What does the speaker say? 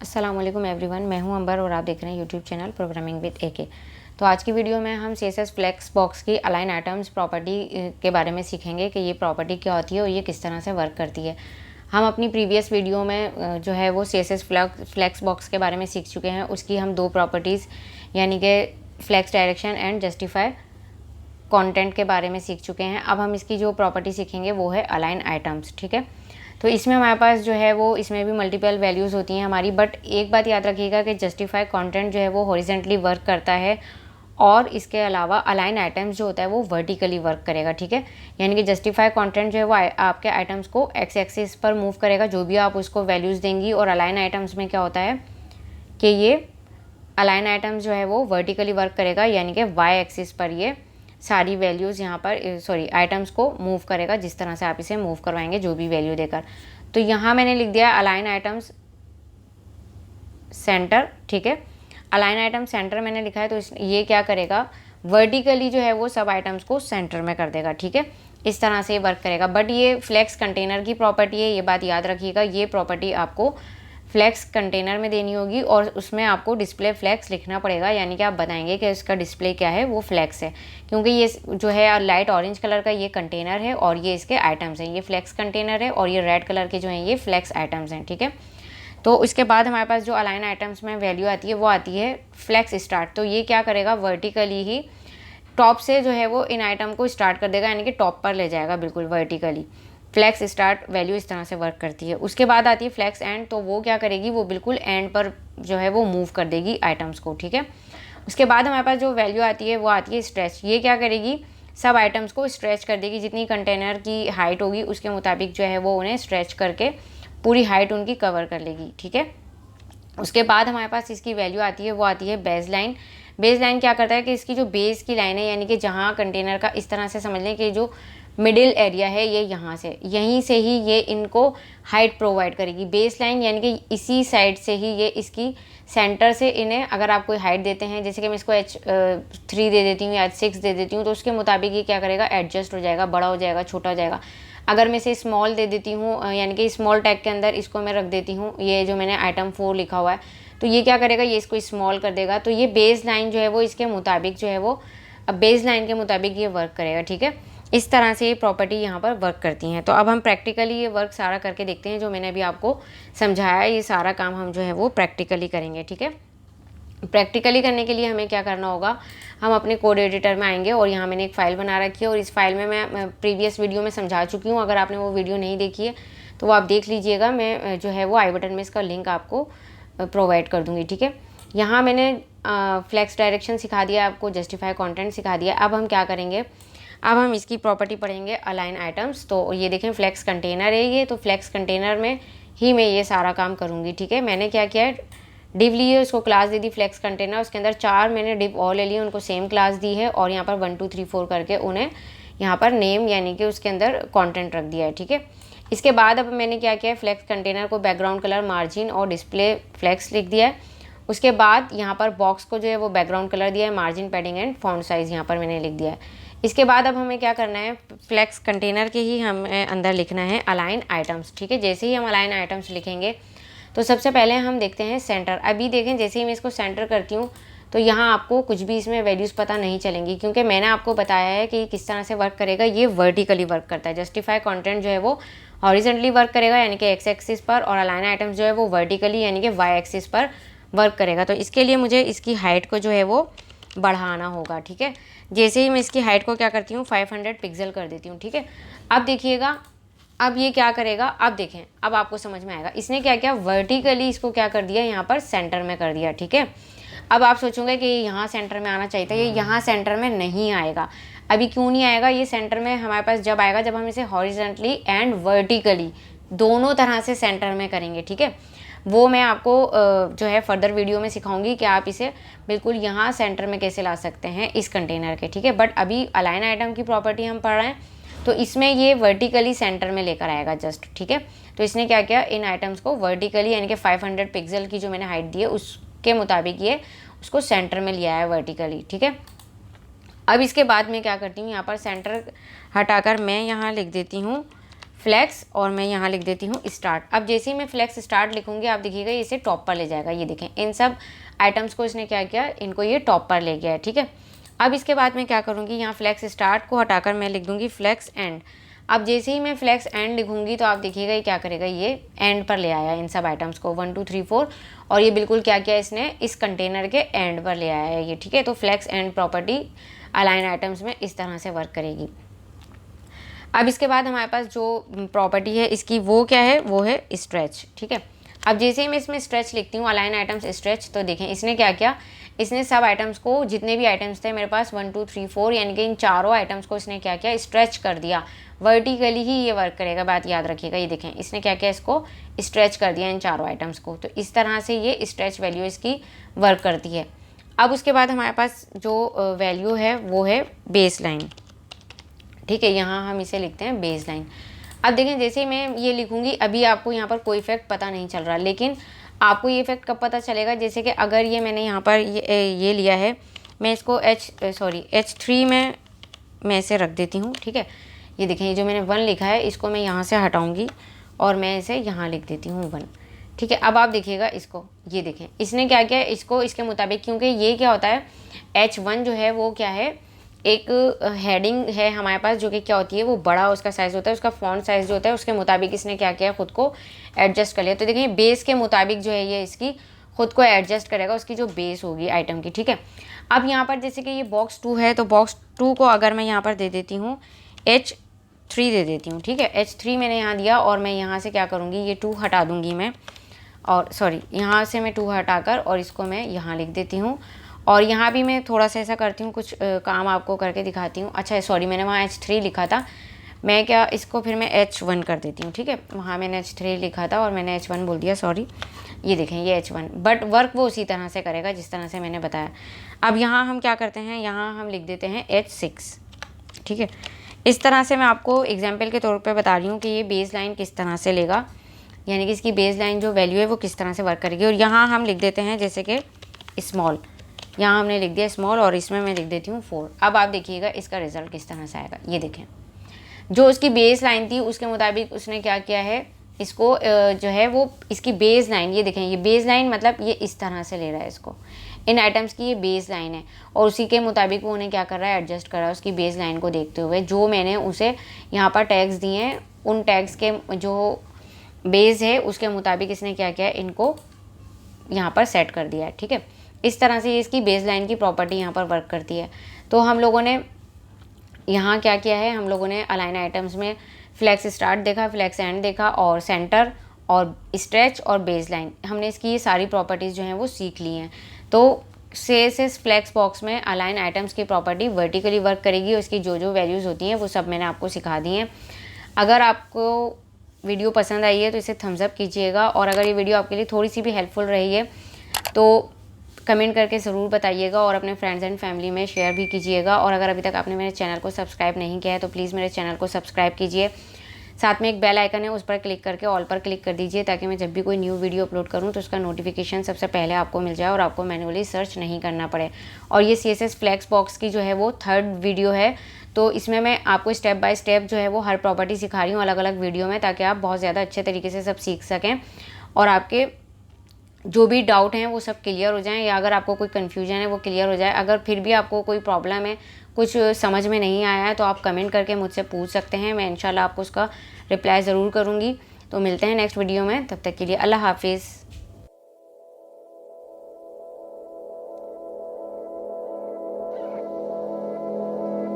अस्सलाम वालेकुम एवरीवन, मैं हूं अंबर और आप देख रहे हैं यूट्यूब चैनल प्रोग्रामिंग विद एके। तो आज की वीडियो में हम CSS फ्लेक्स बॉक्स की अलाइन आइटम्स प्रॉपर्टी के बारे में सीखेंगे कि ये प्रॉपर्टी क्या होती है और ये किस तरह से वर्क करती है। हम अपनी प्रीवियस वीडियो में जो है वो CSS फ्लेक्स बॉक्स के बारे में सीख चुके हैं। उसकी हम दो प्रॉपर्टीज़ यानी कि flex direction and justify content के बारे में सीख चुके हैं। अब हम इसकी जो प्रॉपर्टी सीखेंगे वो है अलाइन आइटम्स, ठीक है। तो इसमें हमारे पास जो है वो इसमें भी मल्टीपल वैल्यूज़ होती हैं हमारी, बट एक बात याद रखिएगा कि जस्टिफाई कंटेंट जो है वो हॉरिजेंटली वर्क करता है और इसके अलावा अलाइन आइटम्स जो होता है वो वर्टिकली वर्क करेगा, ठीक है। यानी कि जस्टिफाई कंटेंट जो है वो आपके आइटम्स को एक्स एक्सिस पर मूव करेगा, जो भी आप उसको वैल्यूज़ देंगी। और अलाइन आइटम्स में क्या होता है कि ये अलाइन आइटम्स जो है वो वर्टिकली वर्क करेगा, यानी कि वाई एक्सिस पर ये सारी वैल्यूज़ यहाँ पर आइटम्स को मूव करेगा जिस तरह से आप इसे मूव करवाएंगे जो भी वैल्यू देकर। तो यहाँ मैंने लिख दिया अलाइन आइटम्स सेंटर, ठीक है। अलाइन आइटम सेंटर मैंने लिखा है, तो ये क्या करेगा, वर्टिकली जो है वो सब आइटम्स को सेंटर में कर देगा, ठीक है। इस तरह से ये वर्क करेगा। बट ये फ्लेक्स कंटेनर की प्रॉपर्टी है, ये बात याद रखिएगा। ये प्रॉपर्टी आपको फ्लेक्स कंटेनर में देनी होगी और उसमें आपको डिस्प्ले फ्लेक्स लिखना पड़ेगा, यानी कि आप बताएंगे कि इसका डिस्प्ले क्या है, वो फ्लेक्स है। क्योंकि ये जो है लाइट ऑरेंज कलर का ये कंटेनर है और ये इसके आइटम्स हैं। ये फ्लेक्स कंटेनर है और ये रेड कलर के जो हैं ये फ्लेक्स आइटम्स हैं, ठीक है। तो इसके बाद हमारे पास जो अलाइन आइटम्स में वैल्यू आती है वो आती है फ्लेक्स स्टार्ट। तो ये क्या करेगा, वर्टिकली ही टॉप से जो है वो इन आइटम को स्टार्ट कर देगा, यानी कि टॉप पर ले जाएगा बिल्कुल वर्टिकली। फ्लेक्स स्टार्ट वैल्यू इस तरह से वर्क करती है। उसके बाद आती है फ्लेक्स एंड, तो वो क्या करेगी, वो बिल्कुल एंड पर जो है वो मूव कर देगी आइटम्स को, ठीक है। उसके बाद हमारे पास जो वैल्यू आती है वो आती है स्ट्रेच। ये क्या करेगी, सब आइटम्स को स्ट्रेच कर देगी। जितनी कंटेनर की हाइट होगी उसके मुताबिक जो है वो उन्हें स्ट्रेच करके पूरी हाइट उनकी कवर कर लेगी, ठीक है। उसके बाद हमारे पास इसकी वैल्यू आती है वो आती है बेस लाइन। बेस लाइन क्या करता है कि इसकी जो बेस की लाइन है, यानी कि जहाँ कंटेनर का इस तरह से समझ लें कि जो मिडिल एरिया है ये यहाँ से, यहीं से ही ये इनको हाइट प्रोवाइड करेगी। बेस लाइन यानी कि इसी साइड से ही ये इसकी सेंटर से इन्हें, अगर आप कोई हाइट देते हैं, जैसे कि मैं इसको H3 दे देती हूँ या H6 दे देती हूँ, तो उसके मुताबिक ये क्या करेगा, एडजस्ट हो जाएगा, बड़ा हो जाएगा, छोटा हो जाएगा। अगर मैं इसे स्मॉल दे देती हूँ, यानी कि स्मॉल टैग के अंदर इसको मैं रख देती हूँ, ये जो मैंने आइटम 4 लिखा हुआ है, तो ये क्या करेगा, ये इसको स्मॉल कर देगा। तो ये बेस लाइन जो है वो इसके मुताबिक जो है वो बेस लाइन के मुताबिक ये वर्क करेगा, ठीक है। इस तरह से ये प्रॉपर्टी यहाँ पर वर्क करती हैं। तो अब हम प्रैक्टिकली ये वर्क सारा करके देखते हैं। जो मैंने अभी आपको समझाया ये सारा काम हम जो है वो प्रैक्टिकली करेंगे, ठीक है। प्रैक्टिकली करने के लिए हमें क्या करना होगा, हम अपने कोड एडिटर में आएंगे और यहाँ मैंने एक फ़ाइल बना रखी है और इस फाइल में मैं प्रीवियस वीडियो में समझा चुकी हूँ। अगर आपने वो वीडियो नहीं देखी है तो वो आप देख लीजिएगा। मैं जो है वो आई बटन में इसका लिंक आपको प्रोवाइड कर दूँगी, ठीक है। यहाँ मैंने फ्लेक्स डायरेक्शन सिखा दिया आपको, जस्टिफाई कंटेंट सिखा दिया। अब हम क्या करेंगे, अब हम इसकी प्रॉपर्टी पढ़ेंगे अलाइन आइटम्स। तो ये देखें फ्लेक्स कंटेनर है ये, तो फ्लेक्स कंटेनर में ही मैं ये सारा काम करूँगी, ठीक है। मैंने क्या किया है, डिव ली है, उसको क्लास दे दी फ्लेक्स कंटेनर। उसके अंदर 4 मैंने डिव और ले लिए, उनको सेम क्लास दी है और यहाँ पर 1 2 3 4 करके उन्हें यहाँ पर नेम यानी कि उसके अंदर कंटेंट रख दिया है, ठीक है। इसके बाद अब मैंने क्या किया है, फ्लेक्स कंटेनर को बैकग्राउंड कलर, मार्जिन और डिस्प्ले फ्लेक्स लिख दिया है। उसके बाद यहाँ पर बॉक्स को जो है वो बैकग्राउंड कलर दिया है, margin, padding and font size यहाँ पर मैंने लिख दिया है। इसके बाद अब हमें क्या करना है, फ्लेक्स कंटेनर के ही हमें अंदर लिखना है अलाइन आइटम्स, ठीक है। जैसे ही हम अलाइन आइटम्स लिखेंगे तो सबसे पहले हम देखते हैं सेंटर। अभी देखें जैसे ही मैं इसको सेंटर करती हूँ तो यहाँ आपको कुछ भी इसमें वैल्यूज़ पता नहीं चलेंगी, क्योंकि मैंने आपको बताया है कि किस तरह से वर्क करेगा। ये वर्टिकली वर्क करता है। जस्टिफाई कंटेंट जो है वो हॉरिजॉन्टली वर्क करेगा, यानी कि एक्स एक्सिस पर, और अलाइन आइटम्स जो है वो वर्टिकली यानी कि वाई एक्सिस पर वर्क करेगा। तो इसके लिए मुझे इसकी हाइट को जो है वो बढ़ाना होगा, ठीक है। जैसे ही मैं इसकी हाइट को क्या करती हूँ, 500 पिक्सल कर देती हूँ, ठीक है। अब देखिएगा, अब ये क्या करेगा, अब देखें, अब आपको समझ में आएगा। इसने क्या किया, वर्टिकली इसको क्या कर दिया, यहाँ पर सेंटर में कर दिया, ठीक है। अब आप सोचोगे कि यहाँ सेंटर में आना चाहिए था, ये यहाँ सेंटर में नहीं आएगा। अभी क्यों नहीं आएगा, ये सेंटर में हमारे पास जब आएगा जब हम इसे हॉरिजॉन्टली एंड वर्टिकली दोनों तरह से सेंटर में करेंगे, ठीक है। वो मैं आपको जो है फर्दर वीडियो में सिखाऊंगी कि आप इसे बिल्कुल यहाँ सेंटर में कैसे ला सकते हैं इस कंटेनर के, ठीक है। बट अभी अलाइन आइटम की प्रॉपर्टी हम पढ़ रहे हैं, तो इसमें ये वर्टिकली सेंटर में लेकर आएगा जस्ट, ठीक है। तो इसने क्या किया, इन आइटम्स को वर्टिकली यानी कि 500 पिक्सल की जो मैंने हाइट दी है उसके मुताबिक ये उसको सेंटर में लिया है वर्टिकली, ठीक है। अब इसके बाद मैं क्या करती हूँ, यहाँ पर सेंटर हटाकर मैं यहाँ लिख देती हूँ फ्लेक्स और मैं यहाँ लिख देती हूँ स्टार्ट। अब जैसे ही मैं फ्लेक्स स्टार्ट लिखूँगी आप देखिएगा इसे टॉप पर ले जाएगा। ये देखें इन सब आइटम्स को इसने क्या किया, इनको ये टॉप पर ले गया है, ठीक है। अब इसके बाद मैं क्या करूँगी, यहाँ फ्लेक्स स्टार्ट को हटाकर मैं लिख दूँगी फ्लेक्स एंड। अब जैसे ही मैं फ्लेक्स एंड लिखूँगी तो आप देखिएगा ये क्या करेगा, ये एंड पर ले आया इन सब आइटम्स को 1 2 3 4, और ये बिल्कुल क्या किया इसने, इस कंटेनर के एंड पर ले आया है ये, ठीक है। तो flex and property align items में इस तरह से वर्क करेगी। अब इसके बाद हमारे पास जो प्रॉपर्टी है इसकी वो क्या है, वो है स्ट्रेच, ठीक है। अब जैसे ही मैं इसमें स्ट्रेच लिखती हूँ अलाइन आइटम्स स्ट्रेच, तो देखें इसने क्या किया, इसने सब आइटम्स को, जितने भी आइटम्स थे मेरे पास 1 2 3 4, यानी कि इन चारों आइटम्स को इसने क्या किया, स्ट्रेच कर दिया। वर्टिकली ही ये वर्क करेगा, बात याद रखिएगा। ये देखें इसने क्या किया, इसको स्ट्रेच कर दिया इन चारों आइटम्स को। तो इस तरह से ये स्ट्रेच वैल्यू इसकी वर्क करती है। अब उसके बाद हमारे पास जो वैल्यू है वो है बेस लाइन, ठीक है। यहाँ हम इसे लिखते हैं बेस लाइन। अब देखें जैसे मैं ये लिखूँगी, अभी आपको यहाँ पर कोई इफेक्ट पता नहीं चल रहा, लेकिन आपको ये इफेक्ट कब पता चलेगा, जैसे कि अगर ये मैंने यहाँ पर ये लिया है, मैं इसको H3 में मैं इसे रख देती हूँ, ठीक है। ये देखें ये जो मैंने 1 लिखा है इसको मैं यहाँ से हटाऊँगी और मैं इसे यहाँ लिख देती हूँ 1, ठीक है। अब आप देखिएगा इसको, ये देखें इसने क्या किया, इसको इसके मुताबिक, क्योंकि ये क्या होता है H1 जो है वो क्या है, एक हेडिंग है हमारे पास जो कि क्या होती है, वो बड़ा उसका साइज़ होता है, उसका फॉन्ट साइज़ जो होता है उसके मुताबिक इसने क्या किया, खुद को एडजस्ट कर लिया। तो देखिए बेस के मुताबिक जो है ये इसकी खुद को एडजस्ट करेगा, उसकी जो बेस होगी आइटम की, ठीक है। अब यहाँ पर जैसे कि ये बॉक्स 2 है, तो बॉक्स 2 को अगर मैं यहाँ पर दे देती हूँ H3 दे देती हूँ, ठीक है। H3 मैंने यहाँ दिया और मैं यहाँ से क्या करूँगी, ये 2 हटा दूँगी मैं, और सॉरी यहाँ से मैं 2 हटाकर और इसको मैं यहाँ लिख देती हूँ। और यहाँ भी मैं थोड़ा सा ऐसा करती हूँ, कुछ काम आपको करके दिखाती हूँ। अच्छा सॉरी, मैंने वहाँ H3 लिखा था, मैं क्या इसको फिर मैं H1 कर देती हूँ, ठीक है। वहाँ मैंने H3 लिखा था और मैंने H1 बोल दिया, सॉरी। ये देखें ये H1, बट वर्क वो उसी तरह से करेगा जिस तरह से मैंने बताया। अब यहाँ हम क्या करते हैं, यहाँ हम लिख देते हैं H6, ठीक है। इस तरह से मैं आपको एग्जाम्पल के तौर पर बता रही हूँ कि ये बेस लाइन किस तरह से लेगा, यानी कि इसकी बेस लाइन जो वैल्यू है वो किस तरह से वर्क करेगी। और यहाँ हम लिख देते हैं जैसे कि स्मॉल, यहाँ हमने लिख दिया स्मॉल और इसमें मैं लिख देती हूँ 4। अब आप देखिएगा इसका रिजल्ट किस तरह से आएगा। ये देखें जो उसकी बेस लाइन थी उसके मुताबिक उसने क्या किया है, इसको जो है वो इसकी बेस लाइन, ये देखें ये बेस लाइन मतलब ये इस तरह से ले रहा है इसको, इन आइटम्स की ये बेस लाइन है और उसी के मुताबिक वो उन्हें क्या कर रहा है, एडजस्ट कर रहा है उसकी बेस लाइन को देखते हुए। जो मैंने उसे यहाँ पर टैग्स दिए हैं उन टैग्स के जो बेस है उसके मुताबिक इसने क्या किया, इनको यहाँ पर सेट कर दिया है, ठीक है। इस तरह से इसकी बेस लाइन की प्रॉपर्टी यहाँ पर वर्क करती है। तो हम लोगों ने यहाँ क्या किया है, हम लोगों ने अलाइन आइटम्स में फ्लेक्स स्टार्ट देखा, फ्लेक्स एंड देखा, और सेंटर और स्ट्रेच और बेस लाइन, हमने इसकी ये सारी प्रॉपर्टीज़ जो हैं वो सीख ली हैं। तो इस फ्लेक्स बॉक्स में अलाइन आइटम्स की प्रॉपर्टी वर्टिकली वर्क करेगी और इसकी जो जो वैल्यूज़ होती हैं वो सब मैंने आपको सिखा दी हैं। अगर आपको वीडियो पसंद आई है तो इसे थम्स अप कीजिएगा, और अगर ये वीडियो आपके लिए थोड़ी सी भी हेल्पफुल रही है तो कमेंट करके ज़रूर बताइएगा और अपने फ्रेंड्स एंड फैमिली में शेयर भी कीजिएगा। और अगर अभी तक आपने मेरे चैनल को सब्सक्राइब नहीं किया है तो प्लीज़ मेरे चैनल को सब्सक्राइब कीजिए। साथ में एक बेल आइकन है, उस पर क्लिक करके ऑल पर क्लिक कर दीजिए ताकि मैं जब भी कोई न्यू वीडियो अपलोड करूं तो उसका नोटिफिकेशन सबसे पहले आपको मिल जाए और आपको मैन्युअली सर्च नहीं करना पड़े। और ये CSS फ्लेक्स बॉक्स की जो है वो 3rd वीडियो है, तो इसमें मैं आपको स्टेप बाय स्टेप जो है वो हर प्रॉपर्टी सिखा रही हूँ अलग अलग वीडियो में, ताकि आप बहुत ज़्यादा अच्छे तरीके से सब सीख सकें और आपके जो भी डाउट हैं वो सब क्लियर हो जाएं, या अगर आपको कोई कन्फ्यूजन है वो क्लियर हो जाए। अगर फिर भी आपको कोई प्रॉब्लम है, कुछ समझ में नहीं आया है, तो आप कमेंट करके मुझसे पूछ सकते हैं, मैं इंशाल्लाह आपको उसका रिप्लाई ज़रूर करूँगी। तो मिलते हैं नेक्स्ट वीडियो में, तब तक के लिए अल्लाह हाफिज़।